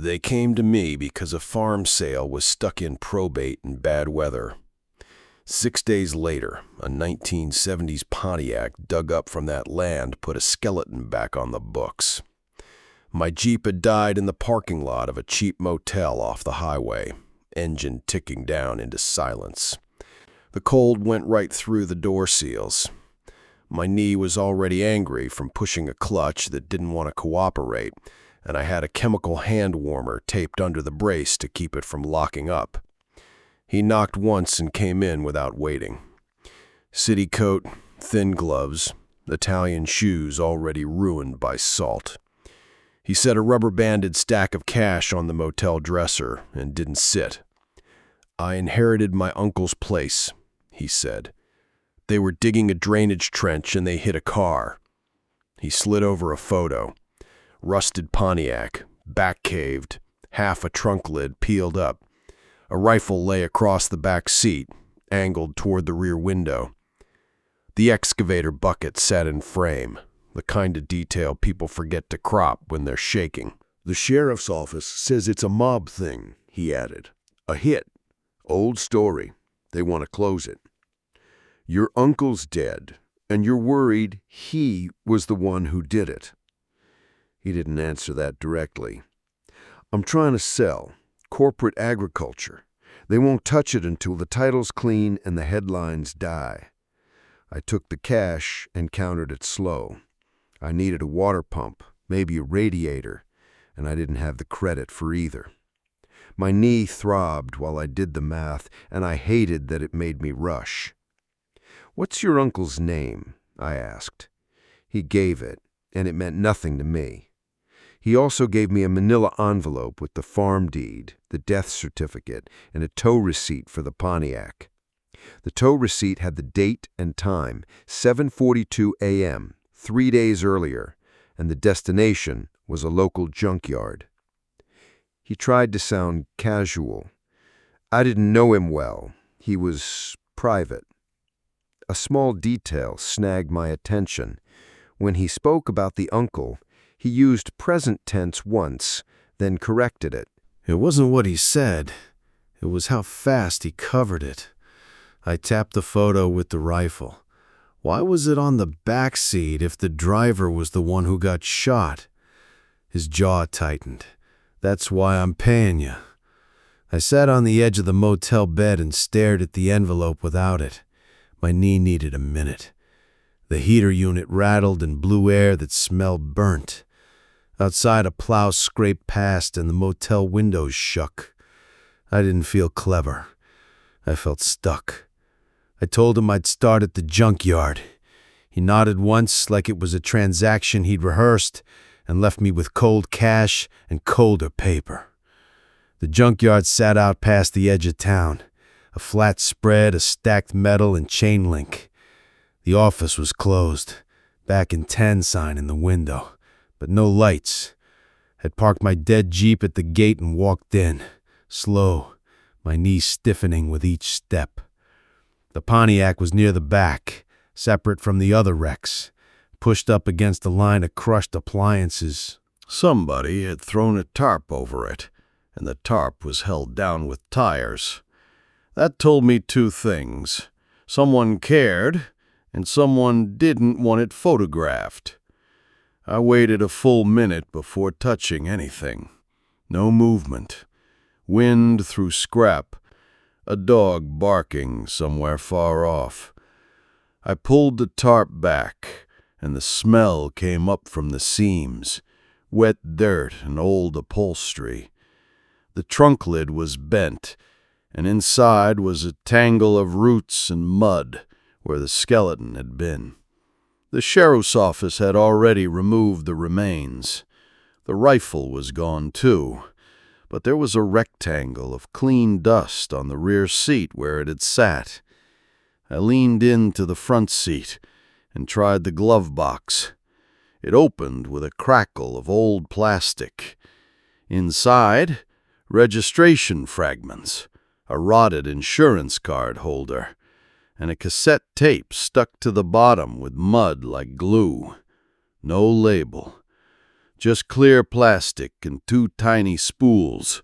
They came to me because a farm sale was stuck in probate in bad weather. 6 days later, a 1970s Pontiac dug up from that land put a skeleton back on the books. My Jeep had died in the parking lot of a cheap motel off the highway, engine ticking down into silence. The cold went right through the door seals. My knee was already angry from pushing a clutch that didn't want to cooperate, and I had a chemical hand warmer taped under the brace to keep it from locking up. He knocked once and came in without waiting. City coat, thin gloves, Italian shoes already ruined by salt. He set a rubber-banded stack of cash on the motel dresser and didn't sit. "I inherited my uncle's place," he said. "They were digging a drainage trench and they hit a car." He slid over a photo. Rusted Pontiac, back caved, half a trunk lid peeled up. A rifle lay across the back seat, angled toward the rear window. The excavator bucket sat in frame, the kind of detail people forget to crop when they're shaking. "The sheriff's office says it's a mob thing," he added. "A hit. Old story. They want to close it. Your uncle's dead, and you're worried he was the one who did it." He didn't answer that directly. "I'm trying to sell. Corporate agriculture. They won't touch it until the title's clean and the headlines die." I took the cash and counted it slow. I needed a water pump, maybe a radiator, and I didn't have the credit for either. My knee throbbed while I did the math, and I hated that it made me rush. "What's your uncle's name?" I asked. He gave it, and it meant nothing to me. He also gave me a manila envelope with the farm deed, the death certificate, and a tow receipt for the Pontiac. The tow receipt had the date and time, 7:42 a.m., 3 days earlier, and the destination was a local junkyard. He tried to sound casual. I didn't know him well. He was private. A small detail snagged my attention. When he spoke about the uncle, he used present tense once, then corrected it. It wasn't what he said. It was how fast he covered it. I tapped the photo with the rifle. Why was it on the back seat if the driver was the one who got shot? His jaw tightened. "That's why I'm paying you." I sat on the edge of the motel bed and stared at the envelope without it. My knee needed a minute. The heater unit rattled and blew air that smelled burnt. Outside, a plow scraped past and the motel windows shook. I didn't feel clever. I felt stuck. I told him I'd start at the junkyard. He nodded once like it was a transaction he'd rehearsed and left me with cold cash and colder paper. The junkyard sat out past the edge of town, a flat spread of stacked metal and chain link. The office was closed, back in 10 sign in the window, but no lights. I'd parked my dead Jeep at the gate and walked in, slow, my knees stiffening with each step. The Pontiac was near the back, separate from the other wrecks, pushed up against a line of crushed appliances. Somebody had thrown a tarp over it, and the tarp was held down with tires. That told me two things. Someone cared, and someone didn't want it photographed. I waited a full minute before touching anything. No movement. Wind through scrap. A dog barking somewhere far off. I pulled the tarp back, and the smell came up from the seams. Wet dirt and old upholstery. The trunk lid was bent, and inside was a tangle of roots and mud where the skeleton had been. The sheriff's office had already removed the remains. The rifle was gone too, but there was a rectangle of clean dust on the rear seat where it had sat. I leaned into the front seat and tried the glove box. It opened with a crackle of old plastic. Inside, registration fragments, a rotted insurance card holder, and a cassette tape stuck to the bottom with mud like glue. No label. Just clear plastic and 2 tiny spools.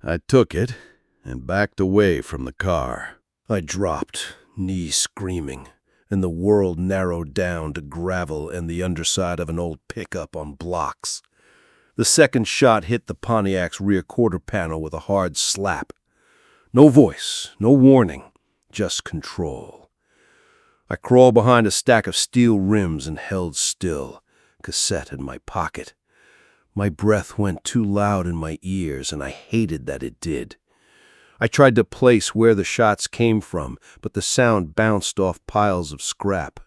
I took it and backed away from the car. I dropped, knees screaming, and the world narrowed down to gravel and the underside of an old pickup on blocks. The second shot hit the Pontiac's rear quarter panel with a hard slap. No voice, no warning, just control. I crawled behind a stack of steel rims and held still, cassette in my pocket. My breath went too loud in my ears, and I hated that it did. I tried to place where the shots came from, but the sound bounced off piles of scrap.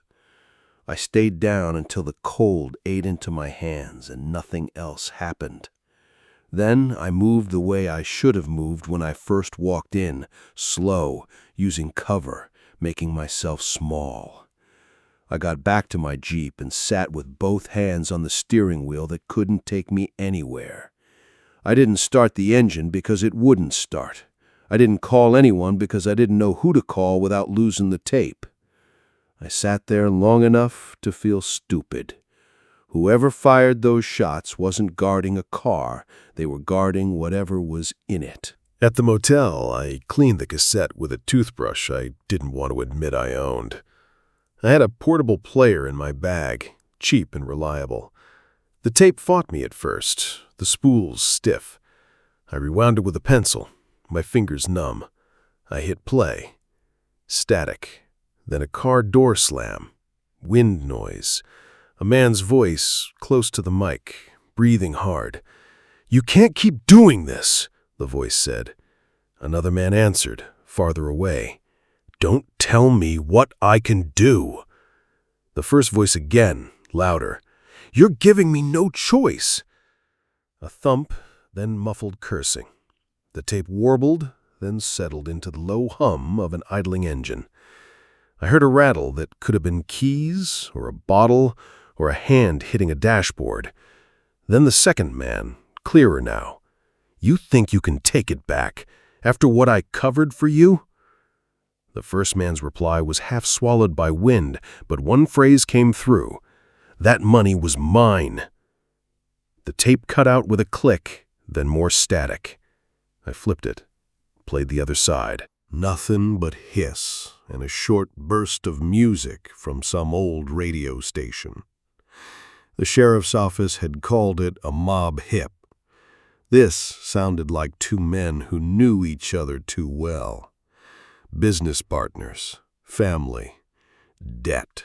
I stayed down until the cold ate into my hands and nothing else happened. Then I moved the way I should have moved when I first walked in, slow, using cover, making myself small. I got back to my Jeep and sat with both hands on the steering wheel that couldn't take me anywhere. I didn't start the engine because it wouldn't start. I didn't call anyone because I didn't know who to call without losing the tape. I sat there long enough to feel stupid. Whoever fired those shots wasn't guarding a car. They were guarding whatever was in it. At the motel, I cleaned the cassette with a toothbrush I didn't want to admit I owned. I had a portable player in my bag, cheap and reliable. The tape fought me at first, the spools stiff. I rewound it with a pencil, my fingers numb. I hit play. Static. Then a car door slam. Wind noise. A man's voice close to the mic, breathing hard. "You can't keep doing this," the voice said. Another man answered, farther away. "Don't tell me what I can do." The first voice again, louder. "You're giving me no choice." A thump, then muffled cursing. The tape warbled, then settled into the low hum of an idling engine. I heard a rattle that could have been keys, or a bottle, or a hand hitting a dashboard. Then the second man, clearer now. "You think you can take it back, after what I covered for you?" The first man's reply was half swallowed by wind, but one phrase came through. "That money was mine." The tape cut out with a click, then more static. I flipped it, played the other side. Nothing but hiss and a short burst of music from some old radio station. The sheriff's office had called it a mob hip. This sounded like 2 men who knew each other too well. Business partners, family, debt.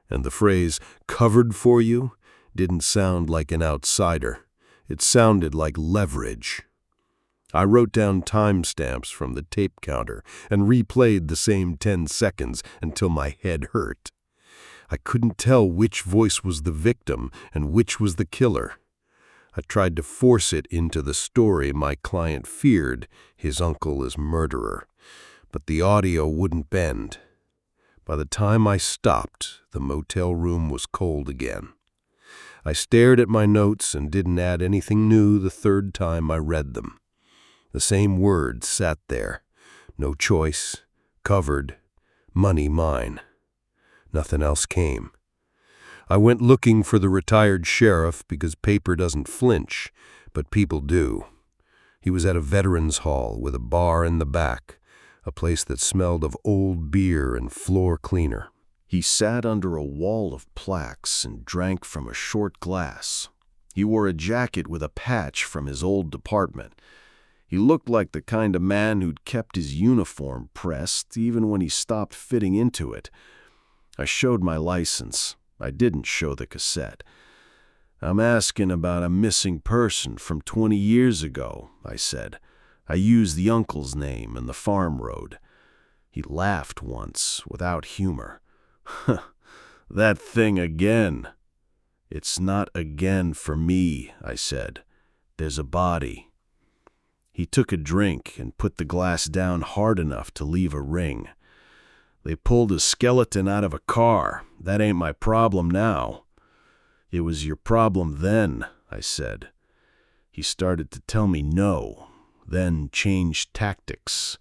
And the phrase, "covered for you," didn't sound like an outsider. It sounded like leverage. I wrote down timestamps from the tape counter and replayed the same 10 seconds until my head hurt. I couldn't tell which voice was the victim and which was the killer. I tried to force it into the story my client feared, his uncle as murderer, but the audio wouldn't bend. By the time I stopped, the motel room was cold again. I stared at my notes and didn't add anything new the third time I read them. The same words sat there. No choice, covered, money mine. Nothing else came. I went looking for the retired sheriff because paper doesn't flinch, but people do. He was at a veterans hall with a bar in the back, a place that smelled of old beer and floor cleaner. He sat under a wall of plaques and drank from a short glass. He wore a jacket with a patch from his old department. He looked like the kind of man who'd kept his uniform pressed even when he stopped fitting into it. I showed my license. I didn't show the cassette. "I'm asking about a missing person from 20 years ago," I said. I used the uncle's name and the farm road. He laughed once, without humor. "That thing again." "It's not again for me," I said. "There's a body." He took a drink and put the glass down hard enough to leave a ring. "They pulled a skeleton out of a car. That ain't my problem now." "It was your problem then," I said. He started to tell me no, then changed tactics.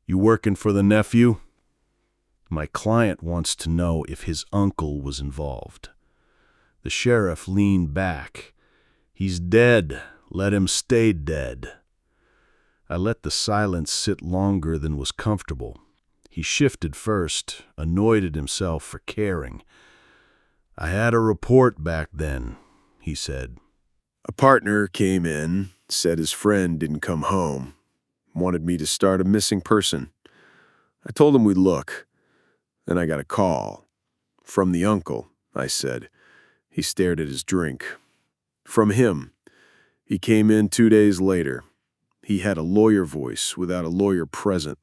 "You working for the nephew?" "My client wants to know if his uncle was involved." The sheriff leaned back. "He's dead. Let him stay dead." I let the silence sit longer than was comfortable. He shifted first, annoyed at himself for caring. "I had a report back then," he said. "A partner came in, said his friend didn't come home, wanted me to start a missing person. I told him we'd look. Then I got a call. From the uncle," I said. He stared at his drink. "From him. He came in 2 days later. He had a lawyer voice without a lawyer present.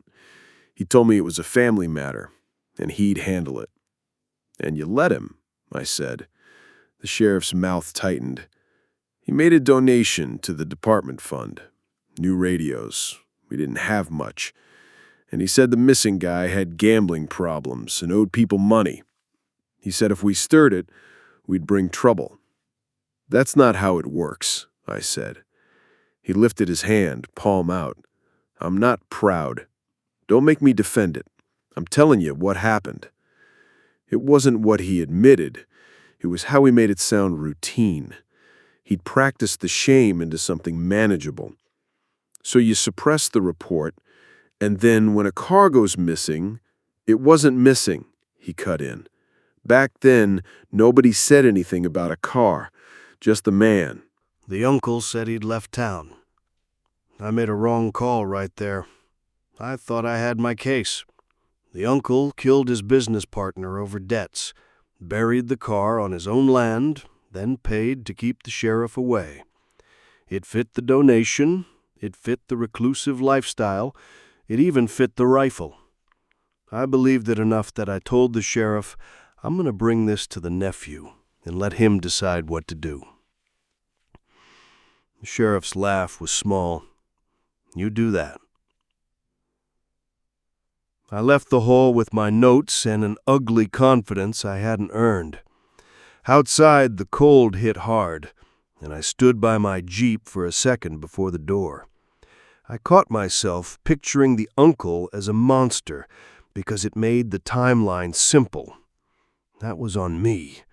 He told me it was a family matter, and he'd handle it." "And you let him," I said. The sheriff's mouth tightened. "He made a donation to the department fund. New radios. We didn't have much. And he said the missing guy had gambling problems and owed people money. He said if we stirred it, we'd bring trouble." "That's not how it works," I said. He lifted his hand, palm out. "I'm not proud. Don't make me defend it. I'm telling you what happened." It wasn't what he admitted. It was how he made it sound routine. He'd practiced the shame into something manageable. "So you suppress the report, and then when a car goes missing, it wasn't missing," he cut in. "Back then, nobody said anything about a car, just the man." The uncle said he'd left town. I made a wrong call right there. I thought I had my case. The uncle killed his business partner over debts, buried the car on his own land, then paid to keep the sheriff away. It fit the donation, it fit the reclusive lifestyle, it even fit the rifle. I believed it enough that I told the sheriff, "I'm going to bring this to the nephew and let him decide what to do." The sheriff's laugh was small. "You do that." I left the hall with my notes and an ugly confidence I hadn't earned. Outside, the cold hit hard, and I stood by my Jeep for a second before the door. I caught myself picturing the uncle as a monster because it made the timeline simple. That was on me.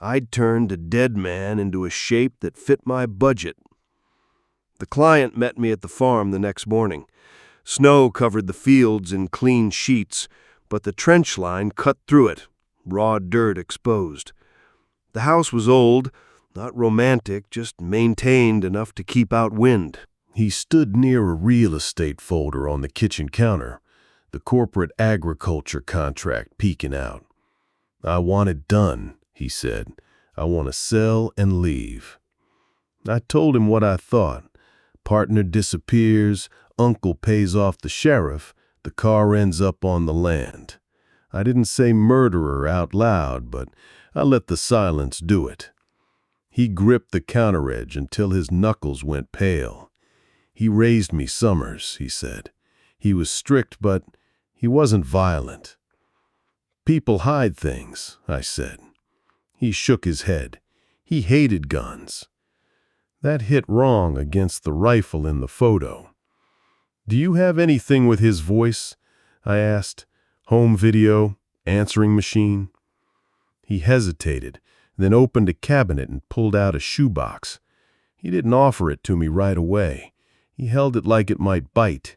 I'd turned a dead man into a shape that fit my budget. The client met me at the farm the next morning. Snow covered the fields in clean sheets, but the trench line cut through it, raw dirt exposed. The house was old, not romantic, just maintained enough to keep out wind. He stood near a real estate folder on the kitchen counter, the corporate agriculture contract peeking out. "I want it done," he said. "I want to sell and leave." I told him what I thought. Partner disappears, uncle pays off the sheriff, the car ends up on the land. I didn't say murderer out loud, but I let the silence do it. He gripped the counter edge until his knuckles went pale. "He raised me Summers," he said. "He was strict, but he wasn't violent." "People hide things," I said. He shook his head. He hated guns. That hit wrong against the rifle in the photo. "Do you have anything with his voice?" I asked. "Home video, answering machine?" He hesitated, then opened a cabinet and pulled out a shoebox. He didn't offer it to me right away. He held it like it might bite.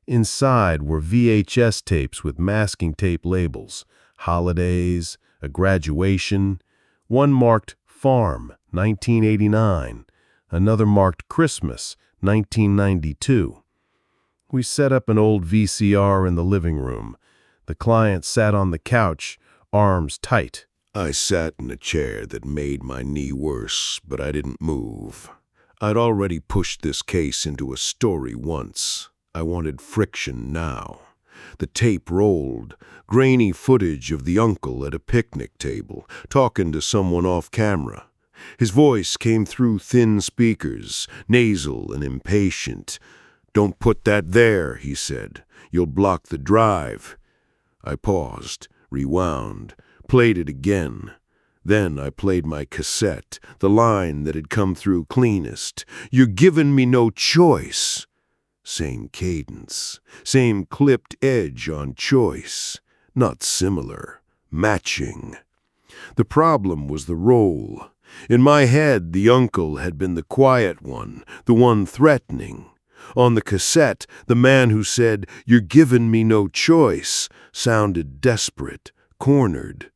Inside were VHS tapes with masking tape labels, holidays, a graduation. One marked Farm, 1989. Another marked Christmas, 1992. We set up an old VCR in the living room. The client sat on the couch, arms tight. I sat in a chair that made my knee worse, but I didn't move. I'd already pushed this case into a story once. I wanted friction now. The tape rolled, grainy footage of the uncle at a picnic table, talking to someone off camera. His voice came through thin speakers, nasal and impatient. "Don't put that there," he said. "You'll block the drive." I paused, rewound, played it again. Then I played my cassette, the line that had come through cleanest. "You're giving me no choice." Same cadence, same clipped edge on choice. Not similar, matching. The problem was the role. In my head, the uncle had been the quiet one, the one threatening. On the cassette, the man who said, "You're giving me no choice," sounded desperate, cornered.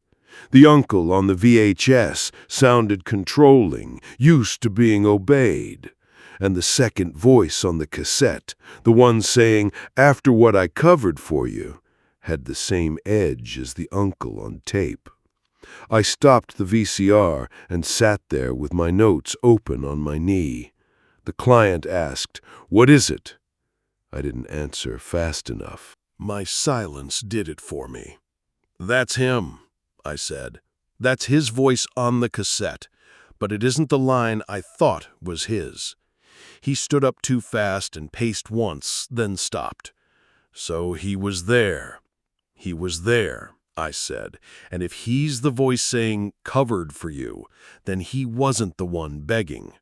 The uncle on the VHS sounded controlling, used to being obeyed. And the second voice on the cassette, the one saying, "After what I covered for you," had the same edge as the uncle on tape. I stopped the VCR and sat there with my notes open on my knee. The client asked, "What is it?" I didn't answer fast enough. My silence did it for me. "That's him," I said. "That's his voice on the cassette, but it isn't the line I thought was his." He stood up too fast and paced once, then stopped. "So he was there. He was there," I said, "and if he's the voice saying, 'covered for you,' then he wasn't the one begging."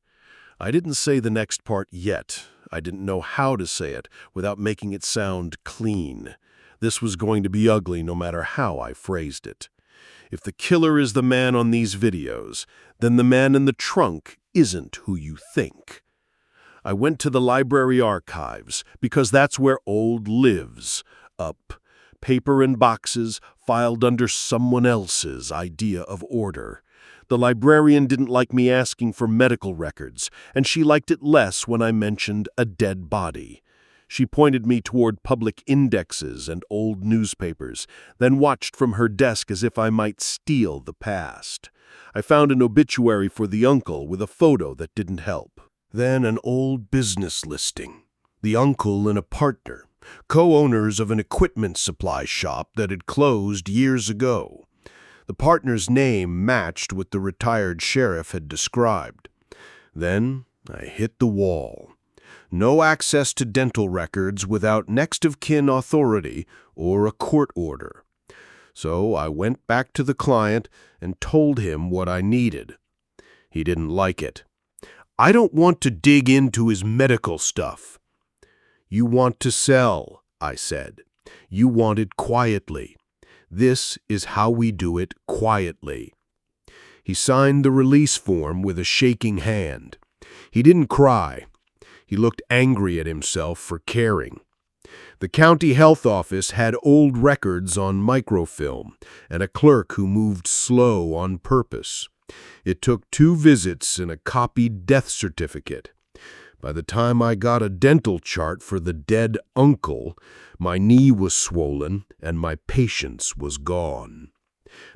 I didn't say the next part yet. I didn't know how to say it without making it sound clean. This was going to be ugly no matter how I phrased it. If the killer is the man on these videos, then the man in the trunk isn't who you think. I went to the library archives because that's where old lives. Up, paper in boxes filed under someone else's idea of order. The librarian didn't like me asking for medical records, and she liked it less when I mentioned a dead body. She pointed me toward public indexes and old newspapers, then watched from her desk as if I might steal the past. I found an obituary for the uncle with a photo that didn't help. Then an old business listing. The uncle and a partner, co-owners of an equipment supply shop that had closed years ago. The partner's name matched what the retired sheriff had described. Then I hit the wall. No access to dental records without next of kin authority or a court order. So I went back to the client and told him what I needed. He didn't like it. "I don't want to dig into his medical stuff." "You want to sell," I said. "You want it quietly. This is how we do it quietly." He signed the release form with a shaking hand. He didn't cry. He looked angry at himself for caring. The county health office had old records on microfilm and a clerk who moved slow on purpose. It took 2 visits and a copied death certificate. By the time I got a dental chart for the dead uncle, my knee was swollen and my patience was gone.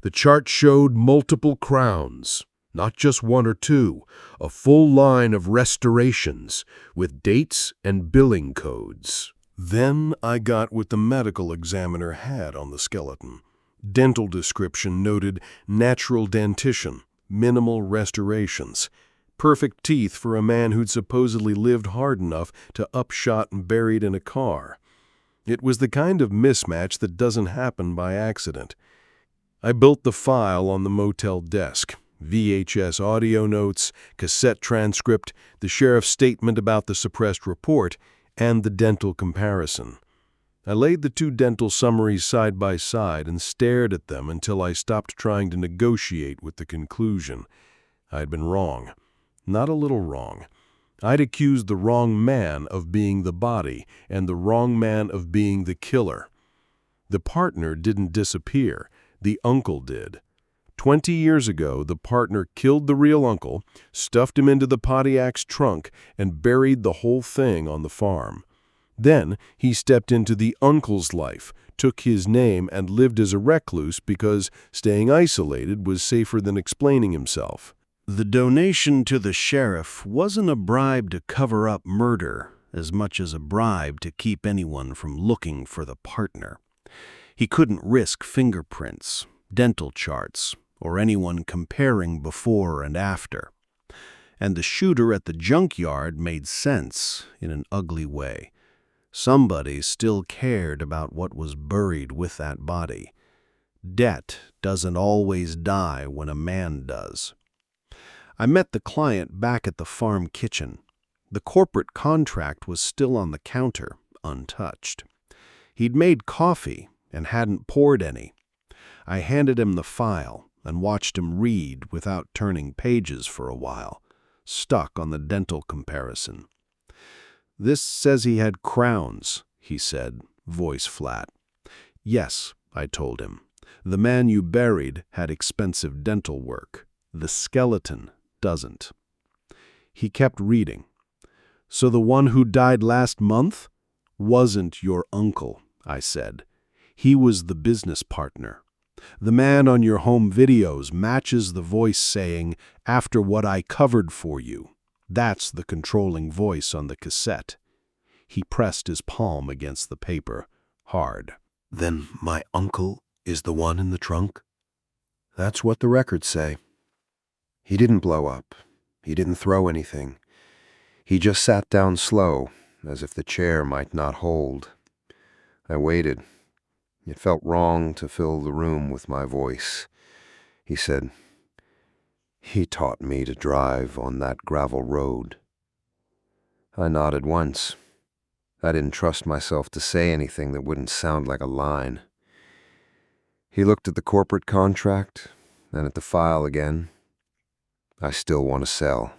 The chart showed multiple crowns, not just 1 or 2, a full line of restorations with dates and billing codes. Then I got what the medical examiner had on the skeleton. Dental description noted natural dentition, minimal restorations. Perfect teeth for a man who'd supposedly lived hard enough to upshot and buried in a car. It was the kind of mismatch that doesn't happen by accident. I built the file on the motel desk. VHS audio notes, cassette transcript, the sheriff's statement about the suppressed report, and the dental comparison. I laid the 2 dental summaries side by side and stared at them until I stopped trying to negotiate with the conclusion. I'd been wrong. Not a little wrong. I'd accused the wrong man of being the body and the wrong man of being the killer. The partner didn't disappear. The uncle did. 20 years ago, the partner killed the real uncle, stuffed him into the Pontiac's trunk, and buried the whole thing on the farm. Then he stepped into the uncle's life, took his name, and lived as a recluse because staying isolated was safer than explaining himself. The donation to the sheriff wasn't a bribe to cover up murder as much as a bribe to keep anyone from looking for the partner. He couldn't risk fingerprints, dental charts, or anyone comparing before and after. And the shooter at the junkyard made sense in an ugly way. Somebody still cared about what was buried with that body. Debt doesn't always die when a man does. I met the client back at the farm kitchen. The corporate contract was still on the counter, untouched. He'd made coffee and hadn't poured any. I handed him the file, and watched him read without turning pages for a while, stuck on the dental comparison. "This says he had crowns," he said, voice flat. "Yes," I told him. "The man you buried had expensive dental work. The skeleton doesn't." He kept reading. "So the one who died last month wasn't your uncle," I said. "He was the business partner. The man on your home videos matches the voice saying, 'After what I covered for you.' That's the controlling voice on the cassette." He pressed his palm against the paper, hard. "Then my uncle is the one in the trunk?" "That's what the records say. He didn't blow up. He didn't throw anything. He just sat down slow, as if the chair might not hold. I waited. It felt wrong to fill the room with my voice." He said, "He taught me to drive on that gravel road." I nodded once. I didn't trust myself to say anything that wouldn't sound like a line. He looked at the corporate contract, then at the file again. "I still want to sell."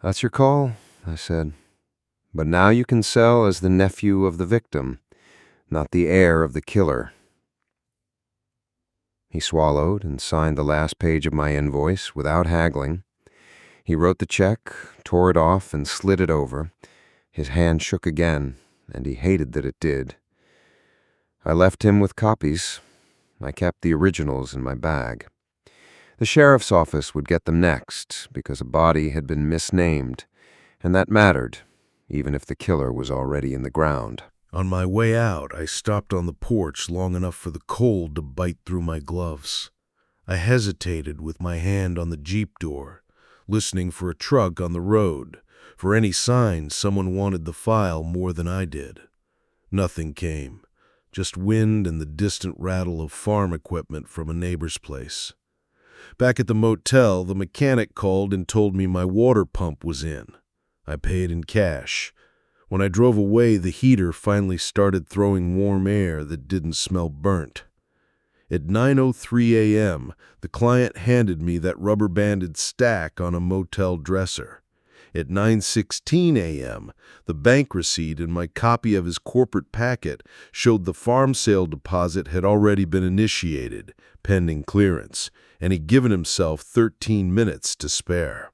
"That's your call," I said. "But now you can sell as the nephew of the victim, not the heir of the killer." He swallowed and signed the last page of my invoice without haggling. He wrote the check, tore it off, and slid it over. His hand shook again, and he hated that it did. I left him with copies. I kept the originals in my bag. The sheriff's office would get them next, because a body had been misnamed, and that mattered, even if the killer was already in the ground. On my way out, I stopped on the porch long enough for the cold to bite through my gloves. I hesitated with my hand on the Jeep door, listening for a truck on the road, for any sign someone wanted the file more than I did. Nothing came, just wind and the distant rattle of farm equipment from a neighbor's place. Back at the motel, the mechanic called and told me my water pump was in. I paid in cash. When I drove away, the heater finally started throwing warm air that didn't smell burnt. At 9:03 a.m., the client handed me that rubber-banded stack on a motel dresser. At 9:16 a.m., the bank receipt and my copy of his corporate packet showed the farm sale deposit had already been initiated, pending clearance, and he'd given himself 13 minutes to spare.